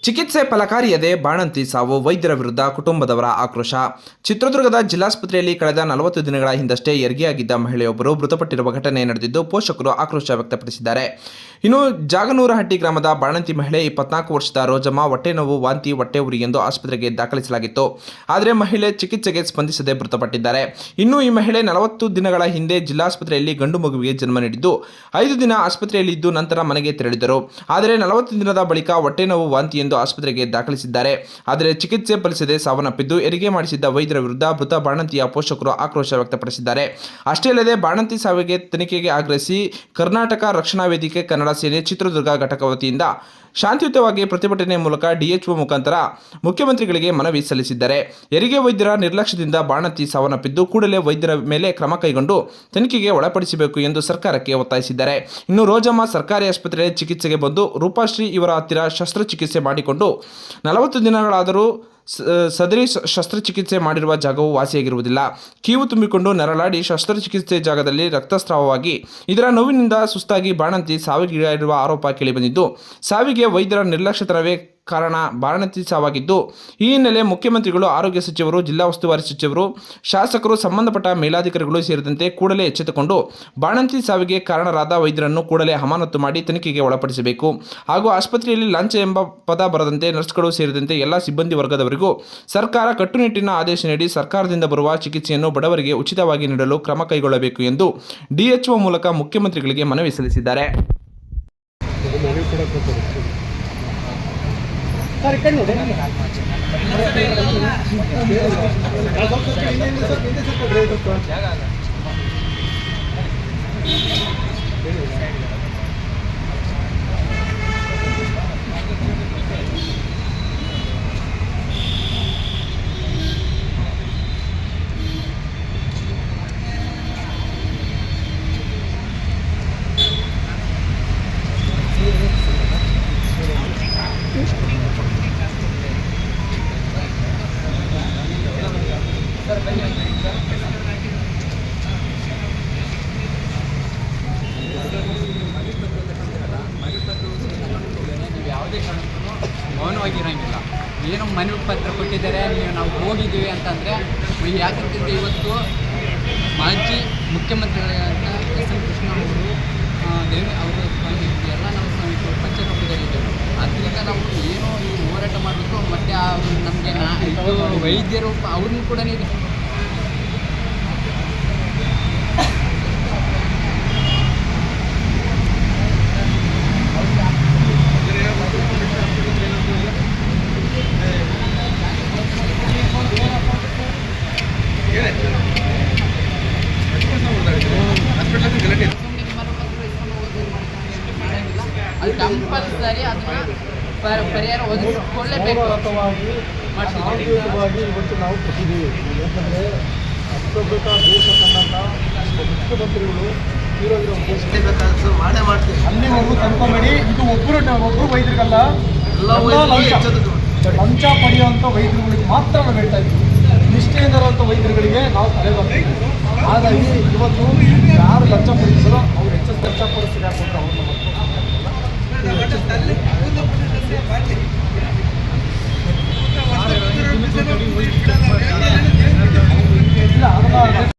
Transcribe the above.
ಚಿಕಿತ್ಸೆ ಫಲಕಾರಿಯದೆ ಬಾಣಂತಿ ಸಾವು, ವೈದ್ಯರ ವಿರುದ್ಧ ಕುಟುಂಬದವರ ಆಕ್ರೋಶ. ಚಿತ್ರದುರ್ಗದ ಜಿಲ್ಲಾಸ್ಪತ್ರೆಯಲ್ಲಿ ಕಳೆದ 40 ದಿನಗಳ ಹಿಂದಷ್ಟೇ ಹೆರಿಗೆಯಾಗಿದ್ದ ಮಹಿಳೆಯೊಬ್ಬರು ಮೃತಪಟ್ಟಿರುವ ಘಟನೆ ನಡೆದಿದ್ದು, ಪೋಷಕರು ಆಕ್ರೋಶ ವ್ಯಕ್ತಪಡಿಸಿದ್ದಾರೆ. ಇನ್ನು ಜಾಗನೂರಹಟ್ಟಿ ಗ್ರಾಮದ ಬಾಣಂತಿ ಮಹಿಳೆ 24 ವರ್ಷದ ರೋಜಮ್ಮ ಹೊಟ್ಟೆ ನೋವು, ವಾಂತಿ, ಹೊಟ್ಟೆ ಉರಿ ಎಂದು ಆಸ್ಪತ್ರೆಗೆ ದಾಖಲಿಸಲಾಗಿತ್ತು. ಆದರೆ ಮಹಿಳೆ ಚಿಕಿತ್ಸೆಗೆ ಸ್ಪಂದಿಸದೆ ಮೃತಪಟ್ಟಿದ್ದಾರೆ. ಇನ್ನು ಈ ಮಹಿಳೆ 40 ದಿನಗಳ ಹಿಂದೆ ಜಿಲ್ಲಾಸ್ಪತ್ರೆಯಲ್ಲಿ ಗಂಡು ಮಗುವಿಗೆ ಜನ್ಮ ನೀಡಿದ್ದು, 5 ದಿನ ಆಸ್ಪತ್ರೆಯಲ್ಲಿ ಇದ್ದು ನಂತರ ಮನೆಗೆ ತೆರಳಿದರು. ಆದರೆ 40 ದಿನದ ಬಳಿಕ ಹೊಟ್ಟೆ ನೋವು, ವಾಂತಿ ಎಂದು ಆಸ್ಪತ್ರೆಗೆ ದಾಖಲಿಸಿದ್ದಾರೆ. ಆದರೆ ಚಿಕಿತ್ಸೆ ಫಲಿಸದೆ ಸಾವನ್ನಪ್ಪಿದ್ದು, ಹೆರಿಗೆ ಮಾಡಿಸಿದ್ದ ವೈದ್ಯರ ವಿರುದ್ಧ ಮೃತ ಬಾಣಂತಿಯ ಪೋಷಕರು ಆಕ್ರೋಶ ವ್ಯಕ್ತಪಡಿಸಿದ್ದಾರೆ. ಅಷ್ಟೇ ಅಲ್ಲದೆ ಬಾಣಂತಿ ಸಾವಿಗೆ ತನಿಖೆಗೆ ಆಗ್ರಹಿಸಿ ಕರ್ನಾಟಕ ರಕ್ಷಣಾ ವೇದಿಕೆ ಕನ್ನಡ ಸೇನೆ ಚಿತ್ರದುರ್ಗ ಘಟಕ ವತಿಯಿಂದ ಶಾಂತಿಯುತವಾಗಿ ಪ್ರತಿಭಟನೆ ಮೂಲಕ ಡಿಎಚ್ಒ ಮುಖಾಂತರ ಮುಖ್ಯಮಂತ್ರಿಗಳಿಗೆ ಮನವಿ ಸಲ್ಲಿಸಿದ್ದಾರೆ. ಹೆರಿಗೆ ವೈದ್ಯರ ನಿರ್ಲಕ್ಷ್ಯದಿಂದ ಬಾಣಂತಿ ಸಾವನ್ನಪ್ಪಿದ್ದು, ಕೂಡಲೇ ವೈದ್ಯರ ಮೇಲೆ ಕ್ರಮ ಕೈಗೊಂಡು ತನಿಖೆಗೆ ಒಳಪಡಿಸಬೇಕು ಎಂದು ಸರ್ಕಾರಕ್ಕೆ ಒತ್ತಾಯಿಸಿದ್ದಾರೆ. ಇನ್ನು ರೋಜಮ್ಮ ಸರ್ಕಾರಿ ಆಸ್ಪತ್ರೆಯಲ್ಲಿ ಚಿಕಿತ್ಸೆಗೆ ಬಂದು ರೂಪಾಶ್ರೀ ಇವರ ಹತ್ತಿರ ಶಸ್ತ್ರಚಿಕಿತ್ಸೆ ಮಾಡಿಕೊಂಡು 40 ದಿನಗಳಾದರೂ ಸದರಿ ಶಸ್ತ್ರಚಿಕಿತ್ಸೆ ಮಾಡಿರುವ ಜಾಗವು ವಾಸಿಯಾಗಿರುವುದಿಲ್ಲ. ಕೀವು ತುಂಬಿಕೊಂಡು ನರಳಾಡಿ ಶಸ್ತ್ರಚಿಕಿತ್ಸೆ ಜಾಗದಲ್ಲಿ ರಕ್ತಸ್ರಾವವಾಗಿ ಇದರ ನೋವಿನಿಂದ ಸುಸ್ತಾಗಿ ಬಾಣಂತಿ ಸಾವಿಗೀಡಾಗಿರುವ ಆರೋಪ ಕೇಳಿಬಂದಿದ್ದು, ಸಾವಿಗೆ ವೈದ್ಯರ ನಿರ್ಲಕ್ಷ್ಯತನವೇ ಕಾರಣ ಬಾಣಂತಿ ಸಾವಾಗಿದ್ದು, ಈ ಹಿನ್ನೆಲೆ ಮುಖ್ಯಮಂತ್ರಿಗಳು, ಆರೋಗ್ಯ ಸಚಿವರು, ಜಿಲ್ಲಾ ಉಸ್ತುವಾರಿ ಸಚಿವರು, ಶಾಸಕರು, ಸಂಬಂಧಪಟ್ಟ ಮೇಲಾಧಿಕಾರಿಗಳು ಸೇರಿದಂತೆ ಕೂಡಲೇ ಎಚ್ಚೆತ್ತುಕೊಂಡು ಬಾಣಂತಿ ಸಾವಿಗೆ ಕಾರಣರಾದ ವೈದ್ಯರನ್ನು ಕೂಡಲೇ ಅಮಾನತು ಮಾಡಿ ತನಿಖೆಗೆ ಒಳಪಡಿಸಬೇಕು. ಹಾಗೂ ಆಸ್ಪತ್ರೆಯಲ್ಲಿ ಲಂಚ ಎಂಬ ಪದ ಬರದಂತೆ ನರ್ಸ್ಗಳು ಸೇರಿದಂತೆ ಎಲ್ಲ ಸಿಬ್ಬಂದಿ ವರ್ಗದವರಿಗೂ ಸರ್ಕಾರ ಕಟ್ಟುನಿಟ್ಟಿನ ಆದೇಶ ನೀಡಿ ಸರ್ಕಾರದಿಂದ ಬರುವ ಚಿಕಿತ್ಸೆಯನ್ನು ಬಡವರಿಗೆ ಉಚಿತವಾಗಿ ನೀಡಲು ಕ್ರಮ ಕೈಗೊಳ್ಳಬೇಕು ಎಂದು ಡಿಎಚ್ಒ ಮೂಲಕ ಮುಖ್ಯಮಂತ್ರಿಗಳಿಗೆ ಮನವಿ ಸಲ್ಲಿಸಿದ್ದಾರೆ. ಸರ್ ಈ ಕಡೆ ನೋಡಿ. ಯಾವುದೇ ಕಾರಣಕ್ಕೂ ಮೌನವಾಗಿರೋಂಗಿಲ್ಲ. ಏನು ಮನವಿ ಪತ್ರ ಕೊಟ್ಟಿದ್ದಾರೆ, ನಾವು ಹೋಗಿದ್ದೀವಿ ಅಂತಂದರೆ ಯಾಕಂತಂದರೆ ಇವತ್ತು ಮಾಜಿ ಮುಖ್ಯಮಂತ್ರಿಗಳಾದ ಎಸ್ ಎಂ ಕೃಷ್ಣ ಅವರು ಅವರು ಎಲ್ಲ ನಾವು ಪಂಚಕಪ್ಪದಲ್ಲಿದ್ದೇವೆ. ಅದರಿಂದ ನಾವು ಏನೋ ಈ ಹೋರಾಟ ಮಾಡಬೇಕು. ಮತ್ತು ಅವರು ನಮಗೆ ವೈದ್ಯರು ಅವ್ರನ್ನೂ ಕೂಡ ಅದು ಕಂಪಲ್ಸರಿ ಅದನ್ನು ಪರಿಹಾರ ಒದಗಿಸಿಕೊಳ್ಳಲೇಬೇಕು. ಇವತ್ತು ನಾವು ಕೊಟ್ಟಿದ್ದೀವಿ. ಯಾಕಂದರೆ ಅಪ್ರಭುತ ದೇಶ ಕಂಡಂಥ ಮುಖ್ಯಮಂತ್ರಿಗಳು ಇರೋದಿರೋ ಉದ್ದೇಶ ಮಾಡೇ ಮಾಡ್ತೀವಿ. ಅಲ್ಲಿವರೆಗೂ ಕನ್ಕೊಂಬೇಡಿ. ಇದು ಒಬ್ಬರು ವೈದ್ಯರಿಗಲ್ಲ, ಲಂಚ ಪಡೆಯುವಂಥ ವೈದ್ಯರುಗಳಿಗೆ ಮಾತ್ರ ನಾವು ಹೇಳ್ತಾ ಇದ್ದೀವಿ. ನಿಷ್ಠೆಯಿಂದ ಇರುವಂಥ ವೈದ್ಯರುಗಳಿಗೆ ನಾವು ತಲೆ ಬರ್ತೀವಿ. ಹಾಗಾಗಿ ಇವತ್ತು ಯಾರು ಲಂಚ ಪಡಿಸಿರೋ ಅವ್ರು ಹೆಚ್ಚು ಲಂಚ ಪಡಿಸಿದ್ರೆ ಹಾಕೊಂಡ್ರೆ ಅವ್ರನ್ನ ಇಲ್ಲ ಅದನ್ನು